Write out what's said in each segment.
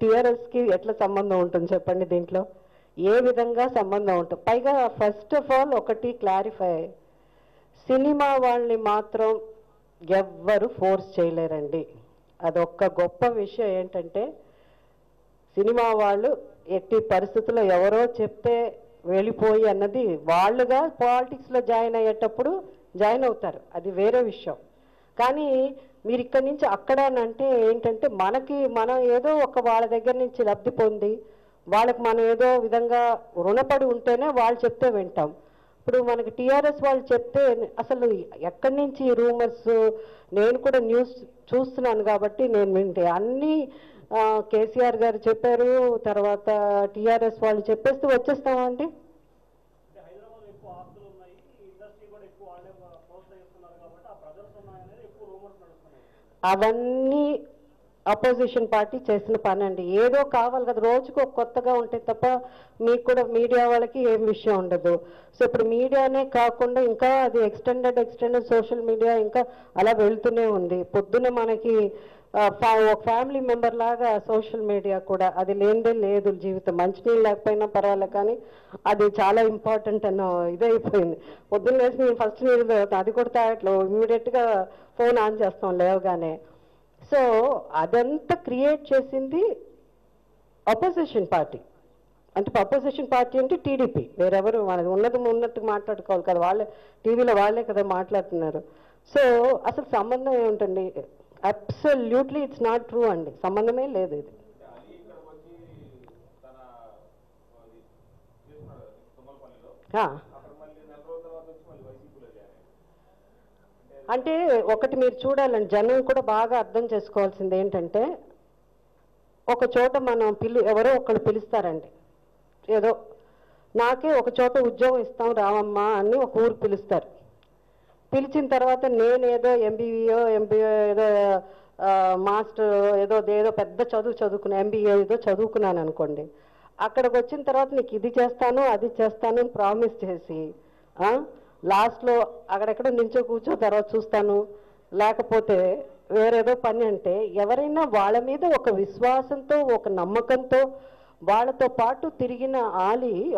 టీఆర్ఎస్కి ఎట్లా సంబంధం ఉంటుంది చెప్పండి? దీంట్లో ఏ విధంగా సంబంధం ఉంటుంది? పైగా ఫస్ట్ ఆఫ్ ఆల్ ఒకటి క్లారిఫై, సినిమా వాళ్ళని మాత్రం ఎవ్వరు ఫోర్స్ చేయలేరండి. అదొక్క గొప్ప విషయం. ఏంటంటే సినిమా వాళ్ళు ఎట్టి పరిస్థితుల్లో ఎవరో చెప్తే వెళ్ళిపోయి అన్నది, వాళ్ళుగా పాలిటిక్స్లో జాయిన్ అయ్యేటప్పుడు జాయిన్ అవుతారు, అది వేరే విషయం. కానీ మీరు ఇక్కడి నుంచి అక్కడనంటే ఏంటంటే మనం ఏదో ఒక వాళ్ళ దగ్గర నుంచి లబ్ధి పొంది వాళ్ళకి మనం ఏదో విధంగా రుణపడి ఉంటేనే వాళ్ళు చెప్తే వింటాం. ఇప్పుడు మనకి టీఆర్ఎస్ వాళ్ళు చెప్తే అసలు ఎక్కడి నుంచి రూమర్స్, నేను కూడా న్యూస్ చూస్తున్నాను కాబట్టి నేను వింటే అన్నీ కేసీఆర్ గారు చెప్పారు, తర్వాత టీఆర్ఎస్ వాళ్ళు చెప్పేస్తూ వచ్చేస్తామా అండి? అవన్నీ అపోజిషన్ పార్టీ చేసిన పని అండి. ఏదో కావాలి కదా, రోజుకు ఒక కొత్తగా ఉంటే తప్ప మీకు కూడా మీడియా వాళ్ళకి ఏం విషయం ఉండదు. సో ఇప్పుడు మీడియానే కాకుండా ఇంకా అది ఎక్స్టెండెడ్ సోషల్ మీడియా ఇంకా అలా వెళ్తూనే ఉంది. పొద్దున మనకి ఒక ఫ్యామిలీ మెంబర్ లాగా సోషల్ మీడియా కూడా, అది లేనిదే లేదు జీవితం. మంచినీళ్ళు లేకపోయినా పర్వాలేదు కానీ అది చాలా ఇంపార్టెంట్ అన్న ఇదైపోయింది. పొద్దున్న లేసి మేము ఫస్ట్ నీళ్ళు అది కూడా తాగట్లో ఇమీడియట్గా ఫోన్ ఆన్ చేస్తాం లేవగానే. సో అదంతా క్రియేట్ చేసింది అపోజిషన్ పార్టీ. అంటే అపోజిషన్ పార్టీ అంటే టీడీపీ, వేరెవరు మనది ఉన్నట్టు మాట్లాడుకోవాలి కదా, వాళ్ళే టీవీలో వాళ్ళే కదా మాట్లాడుతున్నారు. సో అసలు సంబంధం ఏముంటుంది? అబ్సల్యూట్లీ ఇట్స్ నాట్ ట్రూ అండి, సంబంధమే లేదు ఇది. అంటే ఒకటి మీరు చూడాలండి, జనం కూడా బాగా అర్థం చేసుకోవాల్సింది ఏంటంటే, ఒక చోట మనం ఎవరో ఒకళ్ళు పిలుస్తారండి, ఏదో నాకే ఒక చోట ఉద్యోగం ఇస్తాం రావమ్మా అని ఒక ఊరు పిలుస్తారు. పిలిచిన తర్వాత నేనేదో ఎంబీఏ ఏదో మాస్టర్ ఏదో పెద్ద చదువుకున్నా, ఎంబీఏ ఏదో చదువుకున్నాను అనుకోండి. అక్కడికి వచ్చిన తర్వాత నీకు ఇది చేస్తాను అది చేస్తాను అని ప్రామిస్ చేసి లాస్ట్లో అక్కడెక్కడ నించో కూర్చో తర్వాత చూస్తాను లేకపోతే వేరేదో పని అంటే, ఎవరైనా వాళ్ళ మీద ఒక విశ్వాసంతో ఒక నమ్మకంతో వాళ్ళతో పాటు తిరిగిన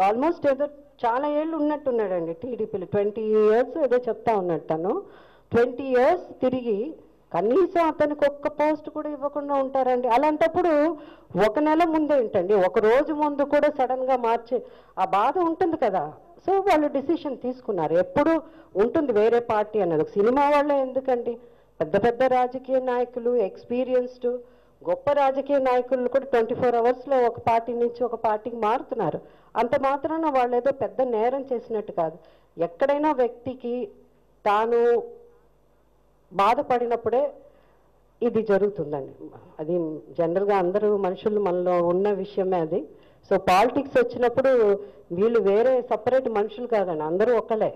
ఆల్మోస్ట్ ఏదో చాలా ఏళ్ళు ఉన్నట్టున్నాడండి టీడీపీలో. 20 years ఏదో చెప్తా ఉన్నాడు తను. 20 years తిరిగి కనీసం అతనికి ఒక్క పోస్ట్ కూడా ఇవ్వకుండా ఉంటారండి. అలాంటప్పుడు ఒక నెల ముందు ఏంటండి, ఒక రోజు ముందు కూడా సడన్గా మార్చే ఆ బాధ ఉంటుంది కదా. సో వాళ్ళు డిసిషన్ తీసుకున్నారు. ఎప్పుడు ఉంటుంది వేరే పార్టీ అన్నది, సినిమా వాళ్ళే ఎందుకండి, పెద్ద రాజకీయ నాయకులు, ఎక్స్పీరియన్స్డ్ గొప్ప రాజకీయ నాయకులు కూడా 24 hours ఒక పార్టీ నుంచి ఒక పార్టీకి మారుతున్నారు. అంత మాత్రాన వాళ్ళు ఏదో పెద్ద నేరం చేసినట్టు కాదు. ఎక్కడైనా వ్యక్తికి తాను బాధపడినప్పుడే ఇది జరుగుతుందండి. అది జనరల్గా అందరూ మనుషులు మనలో ఉన్న విషయమే అది. సో పాలిటిక్స్ వచ్చినప్పుడు వీళ్ళు వేరే సపరేట్ మనుషులు కాదండి, అందరూ ఒకలే.